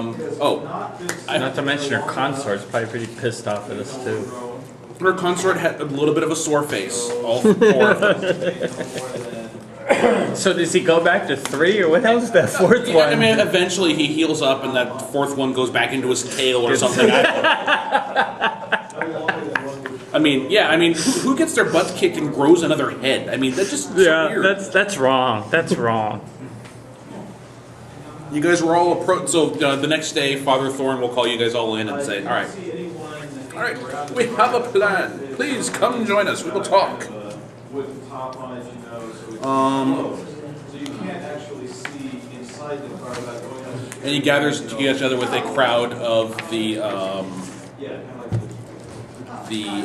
Not to mention her consort's probably pretty pissed off at us too. Her consort had a little bit of a sore face. All four of them. So does he go back to 3, or what hell's that fourth one? I mean, eventually he heals up, and that fourth one goes back into his tail or something. I mean, yeah. I mean, who gets their butts kicked and grows another head? I mean, that's just so weird. that's wrong. That's wrong. You guys were all so the next day, Father Thorn will call you guys all in and say, "All right, we have a plan. Please come join us. We will talk." And he gathers together with a crowd of the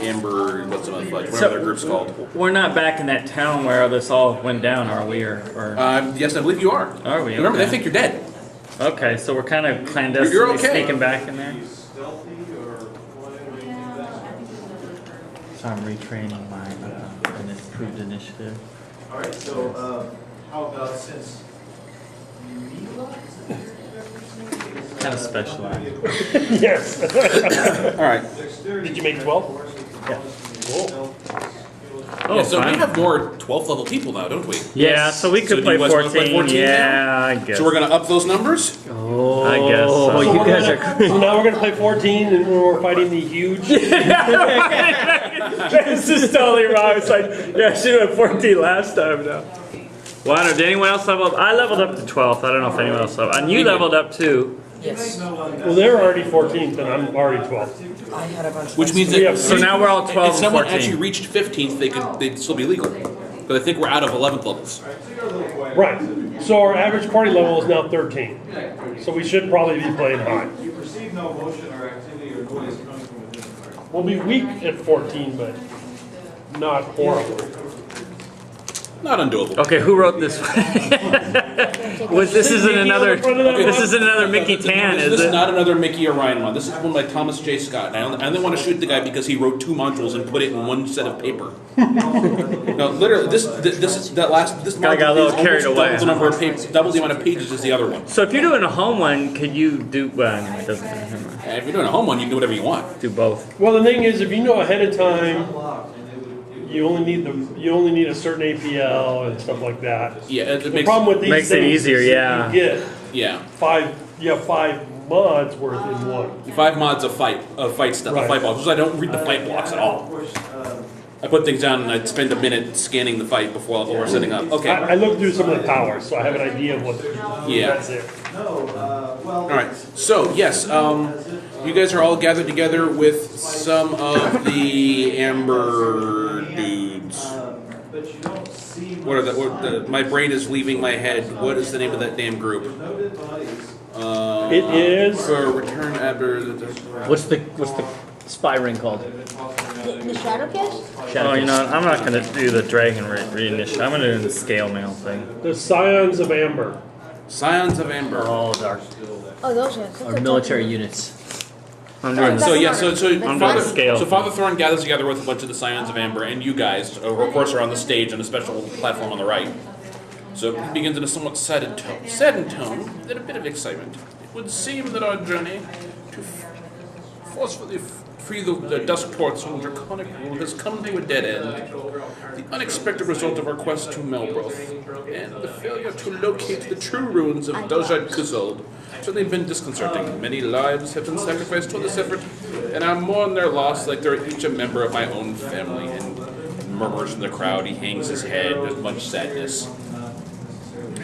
Amber, whatever their group's called. We're not back in that town where this all went down, are we? Or yes, I believe you are. Are we? Remember, okay. they think you're dead. Okay, so we're kind of clandestinely sneaking back in there. So I'm retraining my improved initiative. All right, so how about since Kind of specialized. Yes. All right. Did you make 12? Yeah. Cool. Oh, yeah, so fine. we have more 12th level people now, don't we? Yeah, so we could So play do you guys wanna 14. play 14 yeah, now? I guess. So we're going to up those numbers? Oh, I guess. So. So You we're guys gonna- are. So now we're going to play 14 and we're fighting the huge. This is totally wrong. It's like, yeah, I should have 14 last time now. Well, I don't know. Did anyone else level up? I leveled up to 12th. I don't know if anyone else leveled. And you leveled up too. Yes. Well, they're already 14th and I'm already 12th. I had a bunch of Which means We have that So now we're all 12 if someone and actually 14. reached 15th, they'd still be legal. But I think we're out of 11th levels. Right. So our average party level is now 13. So we should probably be playing high. you perceive no motion or activity or noise coming from within the target? We'll be weak at 14, but not horrible. Not undoable. Okay, who wrote this? This isn't another. This isn't another Mickey Tan, This is is it? not another Mickey or Ryan one. This is one by Thomas J. Scott. And I only want to shoot the guy because he wrote 2 modules and put it in one set of paper. No, literally, this Guy module got a little is carried almost away. double the number of pages, double the amount of pages as the other one. So if you're doing a home one, could you do? Well, anyway, it doesn't matter. Never mind. And if you're doing a home one, you can do whatever you want. Do both. Well, the thing is, if you know ahead of time, you only need a certain APL and stuff like that. Yeah, it The makes problem with these Makes it things easier, is yeah. you get yeah. 5 mods worth in one. 5 mods of fight stuff, Right. of fight blocks. I don't read the fight blocks at all. I put things down and I'd spend a minute scanning the fight before we're setting up. Okay. I looked through some of the powers, so I have an idea of what. Yeah. That's it. All right. So yes, you guys are all gathered together with some of the Amber dudes. What are my brain is leaving my head. What is the name of that damn group? It is. For Returned Abeir. What's the spy ring called? The Shadowcast? Oh, you know what? I'm not going to do the dragon reinitiative. I'm going to do the scale mail thing. The Scions of Amber. Scions of Amber. All of our Oh, those ones. military units. I'm doing So the yeah, so I'm doing the scale. So Father Thorn gathers together with a bunch of the Scions of Amber, and you guys, of course, are on the stage on a special platform on the right. So it begins in a somewhat saddened tone, then a bit of excitement. It would seem that our journey to forcefully free the Dusk Ports from draconic rule has come to a dead end. The unexpected result of our quest to Melabrauth, and the failure to locate the true ruins of Dajad Kuzald, certainly been disconcerting. Many lives have been sacrificed toward this effort, and I mourn their loss like they're each a member of my own family. And murmurs in the crowd, he hangs his head with much sadness.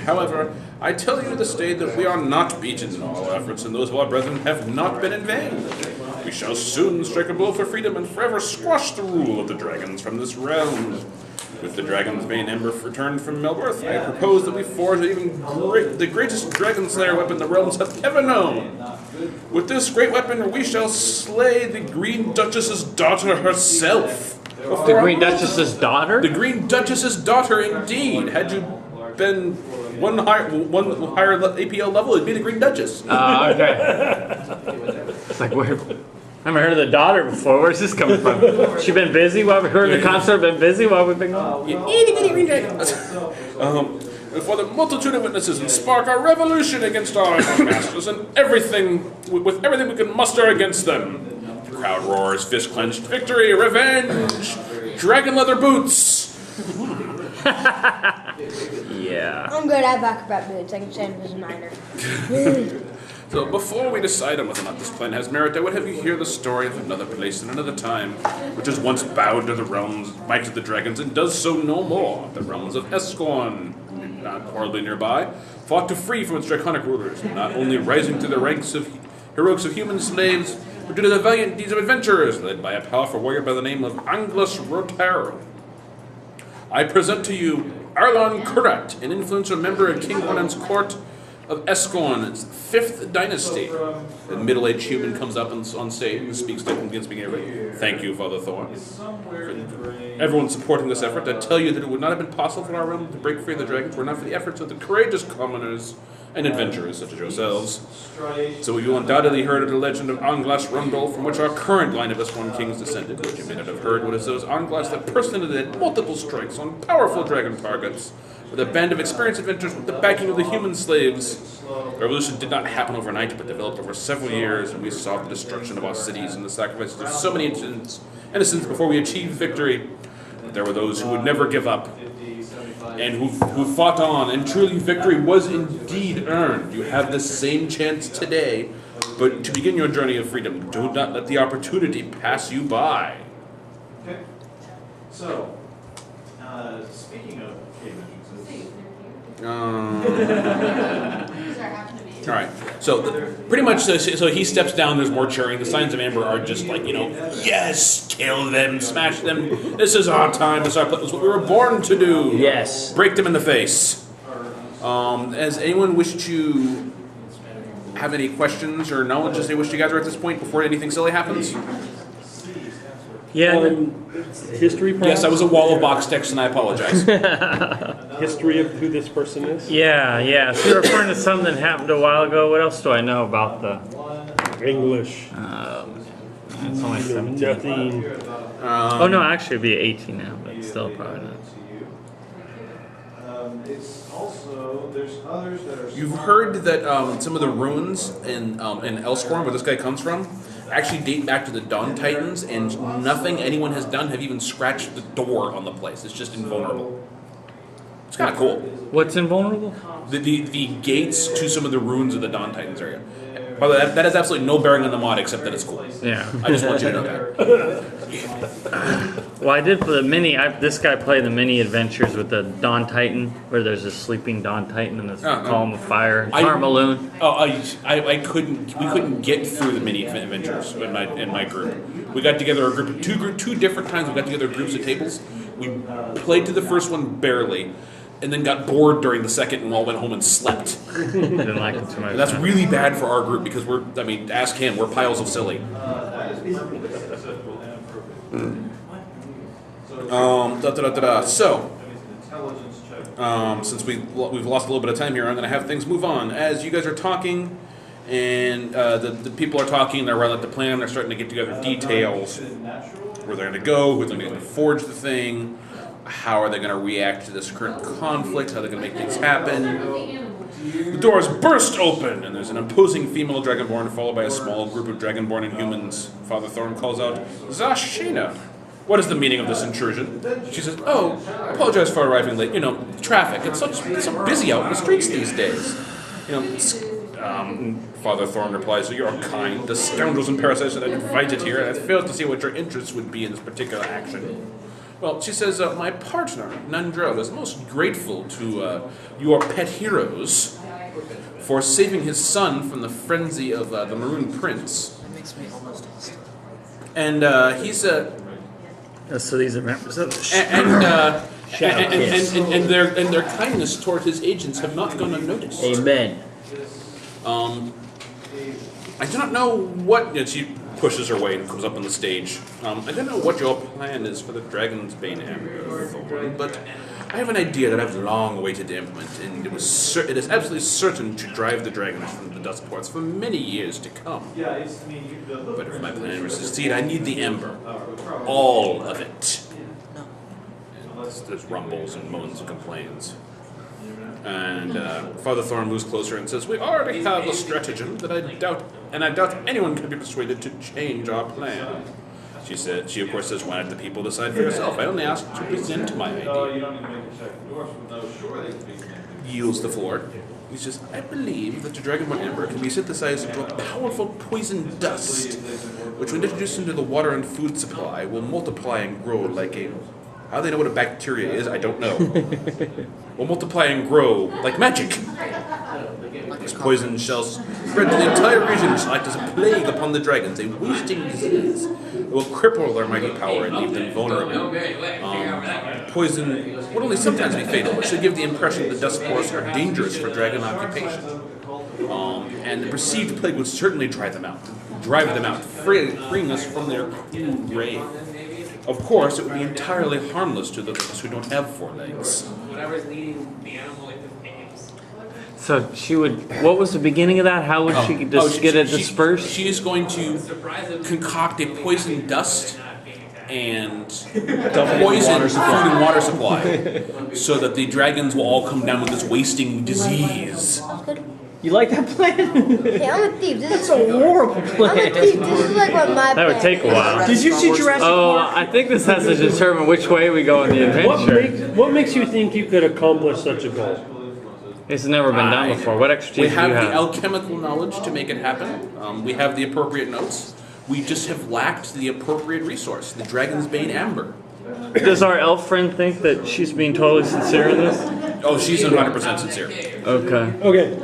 However, I tell you this day that we are not beaten in all our efforts, and those of our brethren have not been in vain. We shall soon strike a blow for freedom and forever squash the rule of the dragons from this realm. With the dragon's bane ember returned from Melabrauth, I propose that we forge the greatest dragon slayer weapon the realms have ever known. With this great weapon, we shall slay the Green Duchess's daughter herself. The Green Duchess's daughter? The Green Duchess's daughter, indeed. Had you been one higher APL level, it'd be the Green Duchess. Okay. It's like, where? I haven't heard of the daughter before. Where's this coming from? She been busy while we heard the concert. Been busy while we've been gone. Itty bitty Green Dragon. before the multitude of witnesses and spark a revolution against our masters and everything, with everything we can muster against them. The crowd roars, fist clenched, victory, revenge, dragon leather boots. Yeah. I'm good at acrobat boots. I can stand as a minor. So before we decide on whether or not this plan has merit, I would have you hear the story of another place and another time, which has once bowed to the realms, might of the dragons, and does so no more. The realms of Escorn, not horribly nearby, fought to free from its draconic rulers, not only rising to the ranks of heroics of human slaves, but due to the valiant deeds of adventurers, led by a powerful warrior by the name of Anglus Rotaro. I present to you Arlon Kurat, an influential member of King Conan's court of Escorn's 5th dynasty. A middle-aged human comes up on stage and speaks to him, begins speaking everything. Thank you, Father Thorn. Everyone supporting this effort, I tell you that it would not have been possible for our realm to break free of the dragons were not for the efforts of the courageous commoners and adventurers such as yourselves. So you undoubtedly heard of the legend of Anglas Rundle, from which our current line of Escorn kings descended. What you may not have heard was those Anglas that personally led multiple strikes on powerful dragon targets, with a band of experienced adventurers with the backing of the human slaves. The revolution did not happen overnight, but developed over several years, and we saw the destruction of our cities and the sacrifices of so many innocents before we achieved victory. But there were those who would never give up, and who fought on, and truly victory was indeed earned. You have the same chance today, but to begin your journey of freedom, do not let the opportunity pass you by. Okay. So, speaking of All right. So pretty much, so he steps down. There's more cheering. The Scions of Amber are just like, yes, kill them, smash them. This is our time. This is our place. This is what we were born to do. Yes. Break them in the face. Does anyone wish to have any questions or knowledge as they wish to gather at this point before anything silly happens? Yeah. History, perhaps? Yes, I was a wall of box text, and I apologize. History of who this person is? Yeah. So you're referring to something that happened a while ago. What else do I know about the? English. It's only 17. Nothing. Oh no, actually it'd be 18 now, but still probably not. It's also, there's others that are. You've heard that some of the ruins in Elscorn, where this guy comes from, actually date back to the Dawn Titans, and nothing anyone has done have even scratched the door on the place. It's just invulnerable. It's kind of cool. What's invulnerable? The gates to some of the ruins of the Dawn Titans area. By the way, that has absolutely no bearing on the mod except that it's cool. Yeah. I just want you to know that. Well, I did for the mini. This guy played the mini adventures with the Dawn Titan, where there's a sleeping Dawn Titan and this column of fire and Tarmaloon. I couldn't. We couldn't get through the mini adventures in my group. We got together a group of two different times. We got together groups of tables. We played through the first one barely, and then got bored during the second and all went home and slept. Didn't like it too much. And that's really bad for our group because ask him, we're piles of silly. So, since we've lost a little bit of time here, I'm going to have things move on. As you guys are talking, and the people are talking, they're running the plan, they're starting to get together details. Where they're going to go, who's going to forge the thing, how are they going to react to this current conflict, how they're going to make things happen. The doors burst open, and there's an imposing female dragonborn followed by a small group of dragonborn and humans. Father Thorn calls out, Zashina, what is the meaning of this intrusion? She says, oh, I apologize for arriving late. Traffic. It's so busy out in the streets these days. Father Thorn replies, you're kind. The scoundrels and parasites that I invited here, and I failed to see what your interests would be in this particular action. Well, she says, my partner, Nandrel, is most grateful to your pet heroes for saving his son from the frenzy of the Maroon Prince. That makes me almost hostile. And he's So these are members of the and their kindness toward his agents have not gone unnoticed. Amen. I do not know what. She pushes her way and comes up on the stage. I don't know what your plan is for the Dragon's Bane Amber Thorn, but I have an idea that I've long waited to implement, and it is absolutely certain to drive the dragons from the Dusk Ports for many years to come. But if my plan was to succeed, I need the Ember. All of it. No. There's rumbles and moans and complaints. And Father Thorn moves closer and says, "We already have a stratagem that I doubt anyone can be persuaded to change our plan." She of course says, "Why don't the people decide for yourself? I only asked to present my idea." Oh, you don't need to make a check for doors from those. Sure, they can be connected. Yields the floor. He says, "I believe that the Dragonborn Amber can be synthesized into a powerful poison dust, which when introduced into the water and food supply will multiply and grow like a..." How they know what a bacteria is, I don't know. "Will multiply and grow like magic. This poison shall spread to the entire region and shall act as a plague upon the dragons, a wasting disease. It will cripple their mighty power and leave them vulnerable. Poison would only sometimes be fatal, but should give the impression that Dusk Ports are dangerous for dragon occupation. And the perceived plague would certainly drive them out, freeing us from their cruel reign. Of course, it would be entirely harmless to those who don't have 4 legs." Whatever's leading the animal into flames. So she would. What was the beginning of that? How would she just get it dispersed? She is going to concoct a poison dust and poison food and water supply, so that the dragons will all come down with this wasting disease. You like that plan? Hey, I'm a thief. This is That's a horrible I'm a plan. thief. This is like what my That would take a while. Did you see Jurassic Oh, Park? I think this has to determine which way we go in the adventure. What makes you think you could accomplish such a goal? It's never been done before. What We expertise do you have the have? alchemical knowledge to make it happen. We have the appropriate notes. We just have lacked the appropriate resource, the Dragon's Bane Amber. Does our elf friend think that she's being totally sincere in this? Oh, she's 100% sincere. Okay. Okay,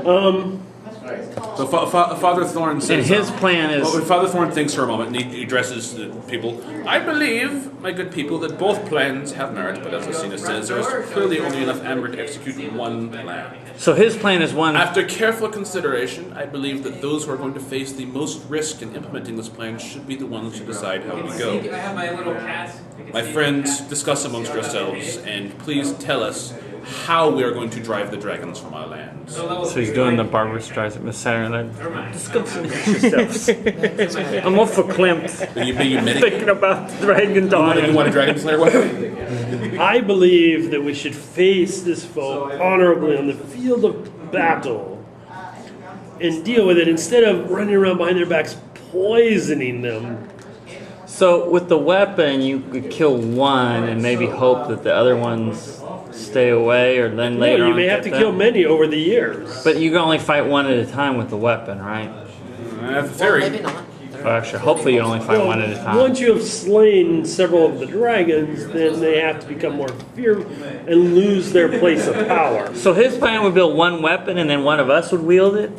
So Father Thorn says... And his plan is... Well, Father Thorn thinks for a moment, and he addresses the people. "I believe, my good people, that both plans have merit, but as Lucina says, there is clearly only enough amber to execute one plan. So his plan is one... After careful consideration, I believe that those who are going to face the most risk in implementing this plan should be the ones who decide how we I go. have my little cat. My friends, discuss amongst yourselves, and please tell us how we are going to drive the dragons from our lands." So he's doing the Barbara Streisand Saturday Night. Discuss amongst yourselves. I'm off for Klimt. You meditate? Thinking about the dragon You dying. want a dragon slayer weapon? I believe that we should face this foe honorably on the field of battle and deal with it instead of running around behind their backs poisoning them. So with the weapon, you could kill one and maybe hope that the other ones stay away, or then later No, on you may have to get kill them. many over the years. But you can only fight one at a time with the weapon, right? That's a theory. Maybe not. Well, actually, hopefully you only fight one at a time. Once you have slain several of the dragons, then they have to become more fearful and lose their place of power. So his plan would build one weapon and then one of us would wield it?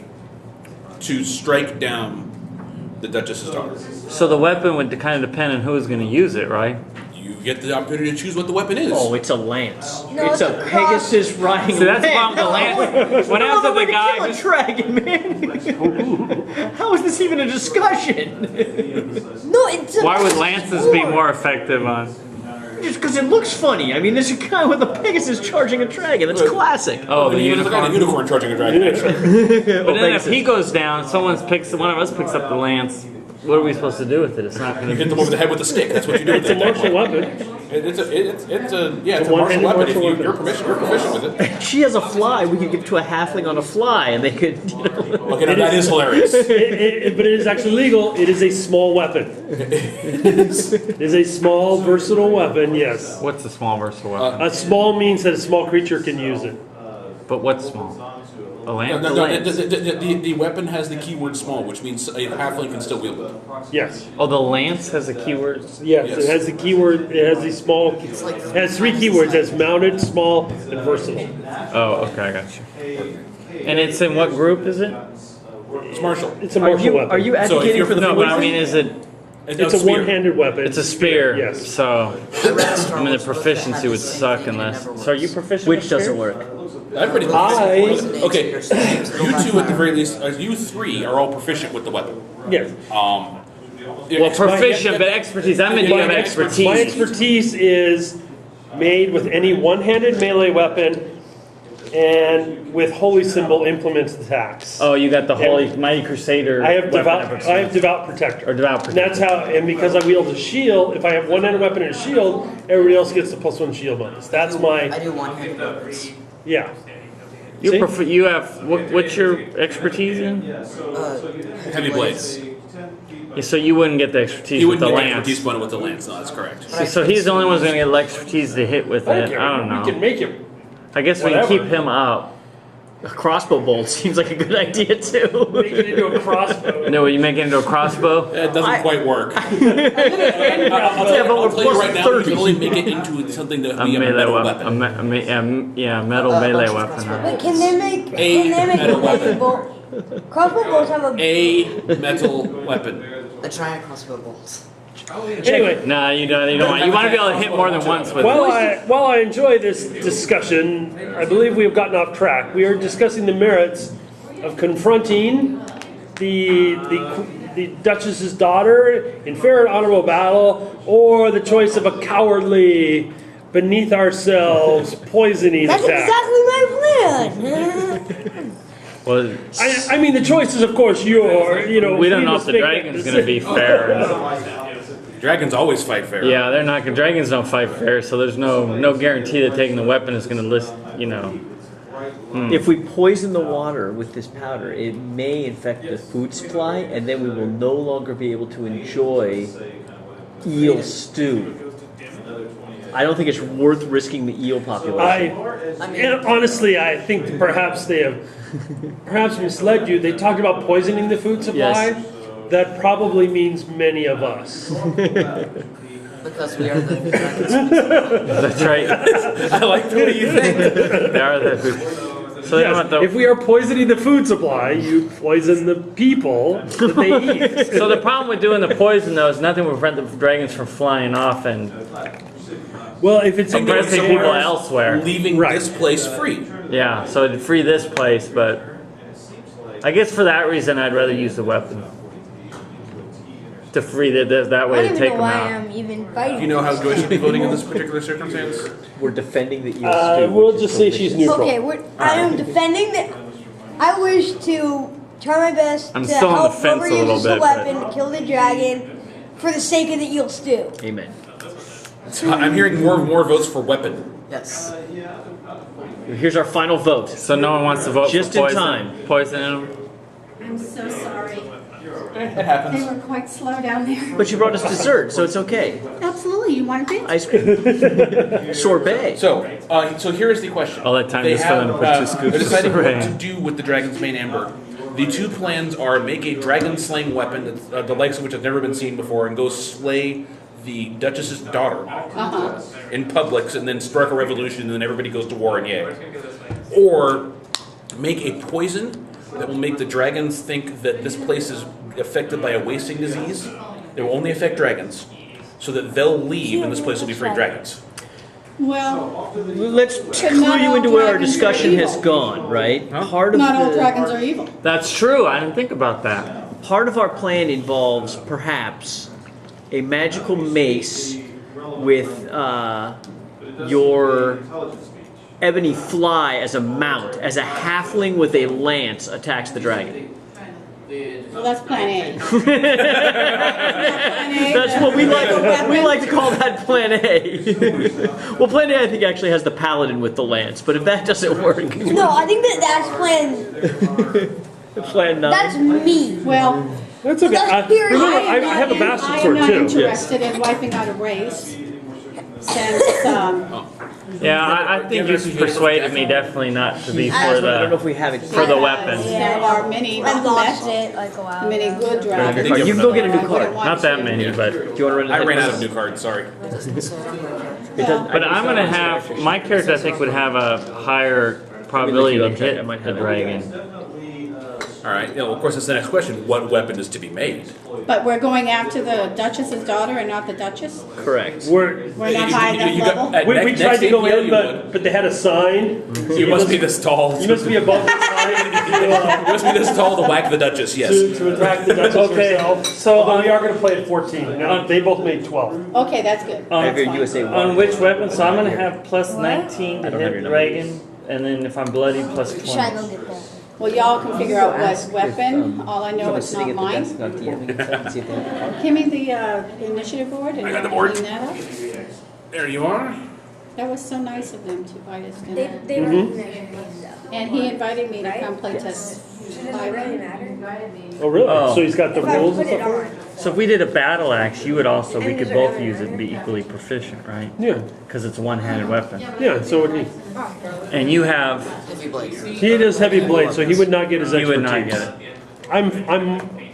To strike down the Duchess's daughter. So the weapon would kind of depend on who's going to use it, right? You get the opportunity to choose what the weapon is. Oh, it's a lance. No, it's a it's a Pegasus riding See, that's the lance. problem with the lance. What happens if the guy kill a who's... dragon, man? How is this even a discussion? No, it's a Why would lances be more effective on... Just because it looks funny. I mean, there's a guy with a Pegasus charging a dragon. That's classic. Oh, the You look like a unicorn. unicorn charging a dragon. Actually. But then if he goes down, one of us picks up the lance. What are we supposed to do with it? It's not going You to hit them over the head with a stick. That's what you do with It's a that martial weapon. It's a martial one-handed weapon. If martial weapon. you're proficient with it. She has a fly. We could give it to a halfling on a fly, and they could, you know. Okay, now that is hilarious. But it is actually legal. It is a small weapon. It is a small, versatile weapon, yes. What's a small versatile weapon? A small means that a small creature can use it. But what's small? A lance? The weapon has the keyword small, which means a halfling can still wield it. Yes. Oh, the lance has a keyword? Yes, Yes. it has the keyword, it has the small, it has 3 keywords. It has mounted, small, and versatile. Oh, okay, I got you. And it's in what group is it? It's martial. It's a martial weapon. Are you So if advocating you're for the No, but I poison? mean, is it... It's a spear. one-handed weapon. It's a spear. Yes. So, I mean, the proficiency would suck unless... So are you proficient Which with spear? doesn't work. I'm pretty Okay, you two at the very least, you 3 are all proficient with the weapon. Yes. Well, proficient, but expertise. I'm in need of My expertise. expertise is made with any one-handed melee weapon and with holy symbol implements attacks. Oh, you got the Holy Mighty Crusader. I have weapon devout protector. Or devout And protector. that's how, and because I wield a shield, if I have one-handed weapon and a shield, everybody else gets the +1 shield bonus. That's I my, do one-handed weapons. yeah. You See? prefer, you have what's your expertise in? Heavy blades. Yeah, so you wouldn't get the expertise He with wouldn't the get lance. expertise with the lance. No, that's correct. So he's the only one who's gonna get the expertise to hit with it. I don't We can know. make it. I guess we can whatever. keep him up. A crossbow bolt seems like a good idea too. Make it into a crossbow. No, you make it into a crossbow. It doesn't quite work. I'll Yeah, but I'll we're tell you plus right now, 30. you can only make it into something that A would be a melee metal weapon. weapon. Yeah, metal melee weapon. Huh? Wait, can they make? A Can they make metal a weapon. bolt? Crossbow bolts have a. A metal weapon. A giant crossbow bolt. Anyway, Nah, you don't. You don't want. You want to be able to hit more than once with it. while I enjoy this discussion, I believe we have gotten off track. We are discussing the merits of confronting the Duchess's daughter in fair and honorable battle, or the choice of a cowardly, beneath ourselves, poisoning That's attack. exactly my plan. Well, I mean, the choice is, of course, your. You know, we don't we know if must the make that dragon's gonna be decision. fair. Dragons always fight fair. Yeah, they're not. Dragons don't fight fair, so there's no guarantee that taking the weapon is gonna list. You know. If we poison the water with this powder, it may infect the food supply, and then we will no longer be able to enjoy eel stew. I don't think it's worth risking the eel population. And honestly, I think that perhaps they have perhaps misled you. They talked about poisoning the food supply. Yes. That probably means many of us. Because we are the dragons. That's right. I like the way you think. They are the. So they don't want the. If we are poisoning the food supply, you poison the people that they eat. So the problem with doing the poison though is nothing will prevent the dragons from flying off and Well, if it's And going impressing somewhere people else, elsewhere. leaving Right. this place free. Yeah, so it'd free this place, but I guess for that reason I'd rather use the weapon to free that I way don't to even take know them why out. I'm even fighting. Do you know how Joyce should be voting in this particular circumstance? We're defending the eel stew. we'll which is just say she's delicious. neutral. Okay, I am defending the. I wish to try my best I'm to still on the help fence whoever a little uses the bit, weapon but- to kill the dragon for the sake of the eel stew. Amen. I'm hearing more votes for weapon. Yes. Here's our final vote. So no one wants to vote Just for in poison, time. poisoning them? I'm so sorry. It They happens. were quite slow down there. But you brought us dessert, so it's okay. Absolutely, you want a bit? Ice cream. Sorbet. So here is the question. All that time They just for them to put two scoops they're of deciding what spray. to do with the dragon's main amber. The two plans are make a dragon slaying weapon, that's, the likes of which have never been seen before, and go slay the Duchess's daughter in public, and then strike a revolution, and then everybody goes to war and yay. Or make a poison that will make the dragons think that this place is affected by a wasting disease. It will only affect dragons, so that they'll leave, and this place will be free of dragons. Well, Let's But clue not you all into where our dragons are discussion evil. has gone, right? Part of not all the dragons are evil. That's true. I didn't think about that. part of our plan involves perhaps a magical mace with your ebony fly as a mount, as a halfling with a lance attacks the dragon. Well, that's plan A. That's what we like to call that plan A. Well, plan A I think actually has the paladin with the lance, but if that doesn't work, No, I think that's plan. plan 9. That's me. Well, That's okay. That's period. Remember, I have a I bastard am sword not too. interested in wiping out a race. Since Yeah, I think you persuaded me definitely not to be I for don't know if the we have it. for the weapon. there are many I lost met, it like a while many ago. good dragons. You can go get a new I wouldn't card. want Not that to. many, but Do you want to run? I ran out of new cards, sorry. but I'm gonna have my character. I think would have a higher probability to hit I might the have it. dragon. Alright, of course that's the next question. What weapon is to be made? But we're going after the Duchess's daughter and not the Duchess? Correct. We're not high enough level? at We next tried to go APO in, you but they had a sign. You must be this tall. You must be above the sign You must be this tall to whack the Duchess, yes. to attack the Duchess Okay, herself. so Although we on- are going to play at 14. Now, they both made 12. Okay, that's good. I have That's your fine. USA On which weapon? So I'm gonna have plus What? 19 to I don't have hit your dragon, and then if I'm bloody, plus Should I 20. go get that? Well, y'all can figure out what Ask if, weapon. All I know someone's it's sitting not at the mine. desk, not DMing, see if they have a card. Give me the initiative board and I got the I'll board. clean that up. There you are. That was so nice of them to invite us to They, that. they recognize me, though. And he invited me to come play test. So does it really matter? Oh, really? Oh. So he's got the If I rules and put it stuff? on. So if we did a battle axe, you would also, we could both use it and be equally proficient, right? Yeah. Because it's a one-handed weapon. Yeah, so would he. And you have, Heavy blades. He does heavy blade, so he would not get his you expertise. would not get it.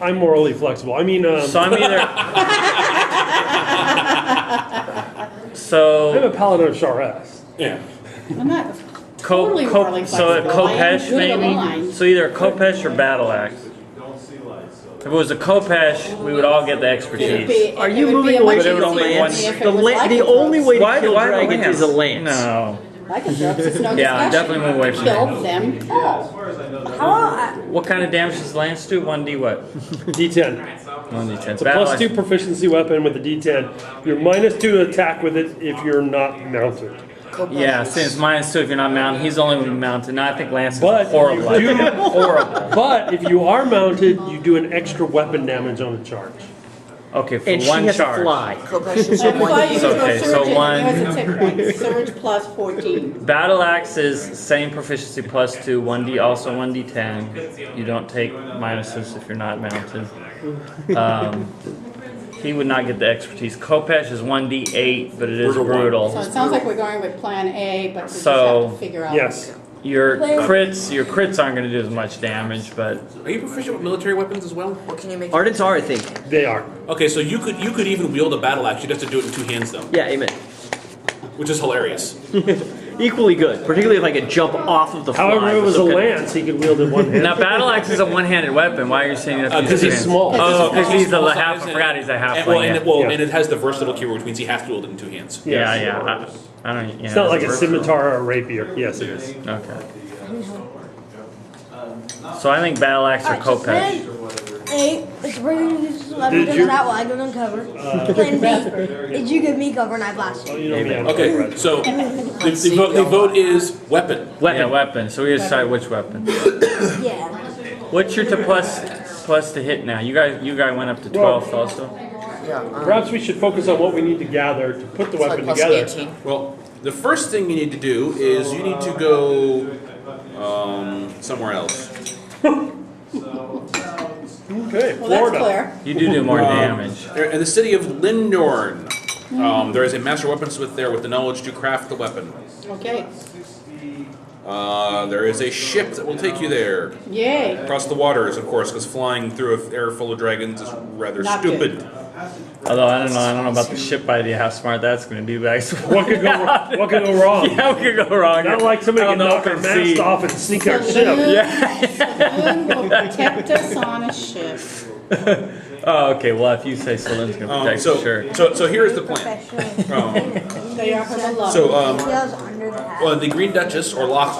I'm morally flexible. I mean, So I'm either. I'm So a paladin of Sharas. Yeah. I'm not totally morally so a flexible. I am Kopesh good maybe. aligned. So either a Kopesh or battle axe. If it was a Kopesh, we would all get the expertise. Are you moving away But it from would the only lance? one- The only way to Why kill why the dragons lance? is a lance. No. Lycanthropes, it's no Yeah, discussion. definitely move away from Kill that. them all. What kind of damage does lance do? 1d what? D10. 1d10. It's a plus 2 proficiency weapon with a D10. You're minus 2 to attack with it if you're not mounted. Yeah, since minus 2 if you're not mounted. He's only mounted. No, I think lance is But horrible. you do- Horrible. But if you are mounted, you do an extra weapon damage on a charge. Okay, for And she one has charge. to fly. Kopesh is That's why you So, can go okay, so surge one- and he has a tip point. Surge plus 14. Battle axe is same proficiency plus 2, 1d also 1d10. You don't take minuses if you're not mounted. He would not get the expertise. Kopesh is 1d8, but it is Brutal one. brutal. So it sounds like we're going with plan A, but we just So, have to figure out. Yes. Your crits aren't going to do as much damage, but Are you proficient with military weapons as well? What can you make? Ardents are, I think. They are. Okay, so you could even wield a battle axe. You'd have to do it in 2 hands though, Yeah, amen. which is hilarious. Equally good, particularly if I could jump off of the fly. However, it was a Okay. lance, he could wield it one hand. now battle axe is a one-handed weapon. Why are you saying you have to Because use he's two small. hands? Oh, because he's a Small half. size I forgot he's a and, halfling. well, Yeah, and it has the versatile keyword, which means he has to wield it in 2 hands. yeah. I don't. Yeah, It's not like a that's scimitar or a rapier. Yes, it is. Okay. So I think battle axe or Alright, so Kopesh. plan A is bringing this weapon Did because you- that way I don't uncover. Plan B is you give me cover and I blast Oh, you. you know me, I'm Okay, red. so the vote is weapon. Yeah, weapon. So we decide which weapon. Yeah. What's your plus to hit now? You guys went up to 12 also. Yeah. Perhaps we should focus on what we need to gather to put the It's like weapon plus together. 18. Well, the first thing you need to do is you need to go somewhere else. Okay, Well, that's Florida. clear. You do more damage. In the city of Lindorn, there is a master weaponsmith there with the knowledge to craft the weapon. Okay. There is a ship that will take you there. Yay. Across the waters, of course, because flying through an air full of dragons is rather Not stupid. Although I don't know about the ship idea. How smart that's going to be, guys. What could go wrong? What could go wrong? Yeah, what could go wrong? Not like somebody Out can on the knock our open mast sea. off and sink our ship. Saloon will protect us on a ship. Oh, okay. Well, if you say Saloon's going to protect you, sure. So here's the plan. Professional. They are her beloved. So, Tails under the hat. well, the Green Duchess or Lock,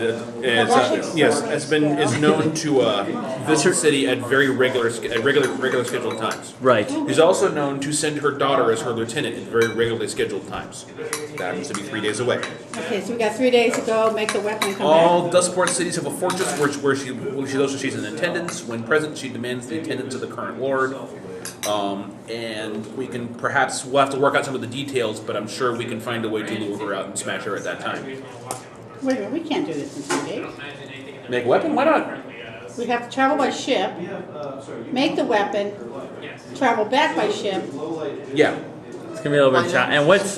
is known to visit the city at very regular scheduled times. Right. She's also known to send her daughter as her lieutenant at very regularly scheduled times. That happens to be 3 days away. Okay, so we got 3 days to go, make the weapon and come All back. Dusk Ports cities have a fortress where she knows she's in attendance. When present, she demands the attendance of the current lord. And we'll have to work out some of the details, but I'm sure we can find a way to lure her out and smash her at that time. Wait a minute, we can't do this in 3 days. Make a weapon? Why not? We have to travel by ship, make the weapon, travel back by ship. Yeah, It's going to be a little bit challenging. And what's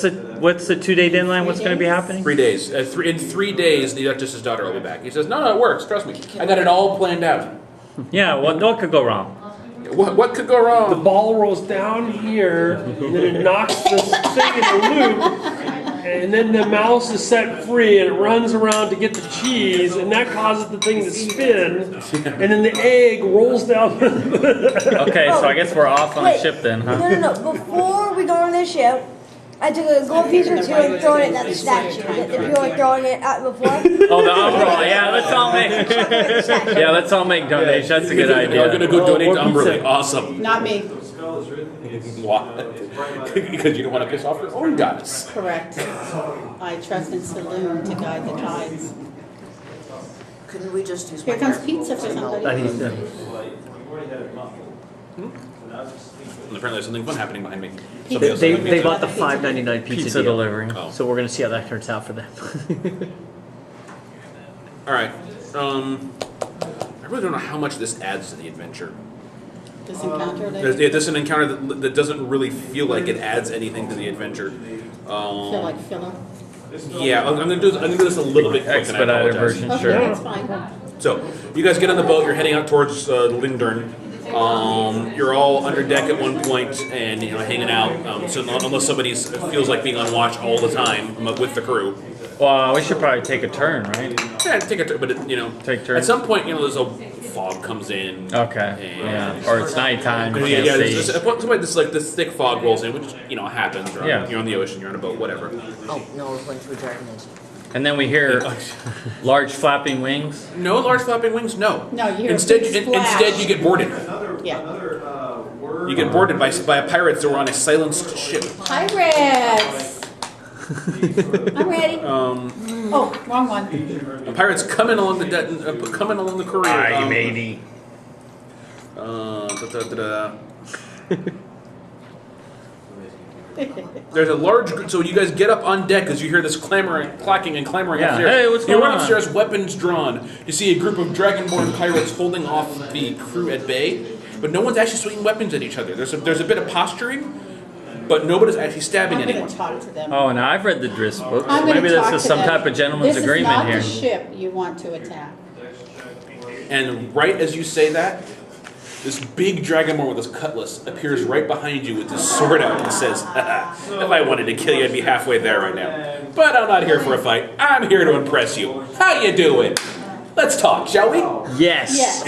the 2-day deadline? What's going to be happening? 3 days. In 3 days, the Duchess's daughter will be back. He says, no, it works. Trust me. I got it all planned out. Yeah. What could go wrong? What could go The wrong? ball rolls down here, and then it knocks the thing in a loop, and then the mouse is set free, and it runs around to get the cheese, and that causes the thing to spin, and then the egg rolls down. Okay, so I guess we're off on the Wait. ship then, huh? No. Before we go on this ship, I took a gold piece or two and thrown it at the statue. If you were throwing it at before. Oh, the umbrella. Yeah, let's all make donations. That's a good You're going to idea. go donate to more pizza. Umberley. Awesome. Not me. Why? Because you don't want to piss off your own goddess. Correct. I trust in Saloon to guide the tides. Couldn't we just use Here my comes hair? pizza for somebody. And apparently there's something fun happening behind me. They, Somebody else they, is they bought the $5.99 pizza, Pizza deal. delivery. Oh. So we're gonna see how that turns out for them. All right. I really don't know how much this adds to the adventure. This encounter, This is an encounter that doesn't really feel like it adds anything to the adventure. feel like filler. Yeah, I'm gonna do this a little bit quick, and I Expedited apologize. version, Okay, sure. that's fine. So, you guys get on the boat, you're heading out towards Lindern. You're all under deck at one point and hanging out. So unless somebody feels like being on watch all the time with the crew. Well, we should probably take a turn, right? Yeah, take a turn, but Take turns. at some point, there's a fog comes in. Okay. And Yeah. Or it's nighttime. You Yeah, can't there's see. at some point this thick fog rolls in, which happens. Right? Yeah. You're on the ocean, you're on a boat, whatever. Oh, no, we're going to a dragon age. And then we hear large flapping wings. No large flapping wings. No. No, you hear a instead, big splash. instead you get boarded. Yeah. You get boarded by a pirates that were on a silenced ship. Pirates! I'm ready. Oh, wrong one. The pirates coming along the courier. Aye, matey. There's a large group, so you guys get up on deck as you hear this clacking and clamoring Yeah. upstairs. Hey, what's you going run on? upstairs, weapons drawn. You see a group of dragonborn pirates holding off the crew at bay, but no one's actually swinging weapons at each other. There's a bit of posturing, but nobody's actually stabbing I'm anyone. gonna talk to them. Oh, now I've read the Driss books. I'm gonna Maybe this talk is to some them. type of gentleman's agreement here. This is not the ship you want to attack. And right as you say that, this big dragonborn with his cutlass appears right behind you with his sword out and says, "Haha, if I wanted to kill you, I'd be halfway there right now. But I'm not here for a fight. I'm here to impress you. How you doing? Let's talk, shall we?" Yes. Yes.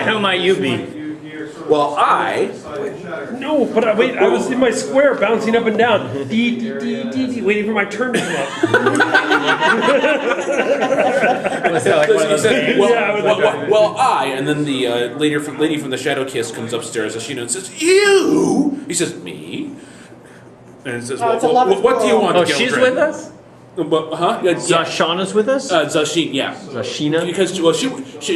Who might you be? Well, No, but I was in my square bouncing up and down. Waiting for my turn to come up. Was that like one of he those says, games? well, I, and then the lady from the Shadow Kiss comes upstairs, as and says, "You?" He says, "Me?" And says, Oh, it's a lover's what do you quarrel. want, Oh, Gildred?" she's with us? Huh? Yeah, Zashana's with us? Zashin, yeah. Zashina? Because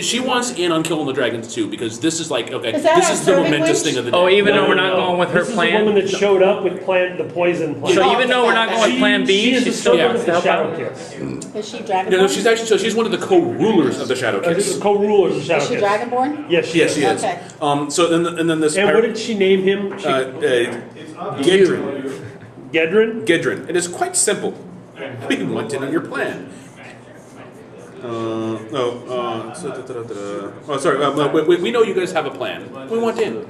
she wants in on killing the dragons too, because this is like, okay, Is that this our is the serving momentous witch? thing of the day. Oh, even No, though we're not no. going with her This is the woman plan? that showed up with the poison plan. So Oh, even though we're not going with plan B, she is the she's still servant going of to the help Shadow out? Kiss. Is she dragonborn? No, she's actually she's one of the co-rulers of the Shadow She's Kiss. the co-rulers of Shadow Is she Kiss. dragonborn? Yes, she Yes, is. she is. Okay. And then this And pirate- what did she name him? Gedrin. Gedrin? Gedrin. It is quite simple. We want in on your plan. We know you guys have a plan. We want in.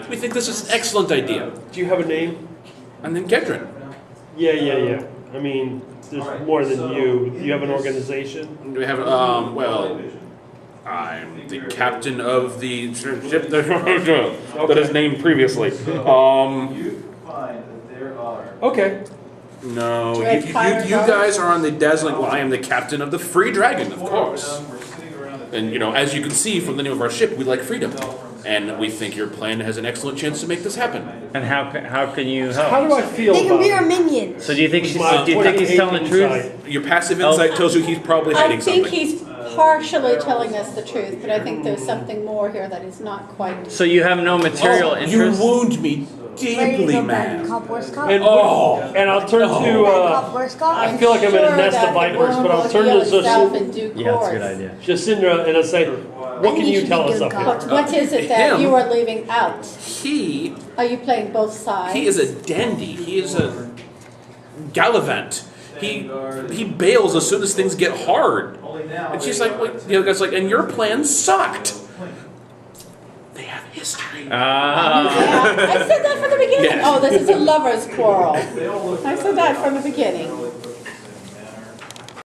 We think this is an excellent idea. Do you have a name? And then Gedrin. Yeah. I mean, there's more than you. You have an organization? We have, I'm the captain of the ship that is named previously. You find that there are Okay. No, Dread you pirate guys are on the dazzling. Well, I am the captain of the Free Dragon, of course. And as you can see from the name of our ship, we like freedom, and we think your plan has an excellent chance to make this happen. And how can you help? How do I feel They can about be our it? minions. So do you think My 28 he's telling the truth? insight. Your passive insight tells you he's probably I hiding think something. he's partially telling us the truth, but I think there's something more here that is not quite. So you have no material You interest? wound me Ready to deeply, go bad man. cop, worst cop? And, and I'll turn Bad to, cop, worst cop? I feel like I'm in a nest of vipers, but I'll turn to Yeah, that's a good idea. Jacinda and I'll say, what can you tell us up here? What is it that Him. you are leaving out? He Are you playing both sides? is a dandy. He is a gallivant. He bails as soon as things get hard. And she's like, guy's like, and your plan sucked. They have history. Ah. Yeah, I said that from the beginning. Yes. Oh, this is a lover's quarrel. I said that from the beginning.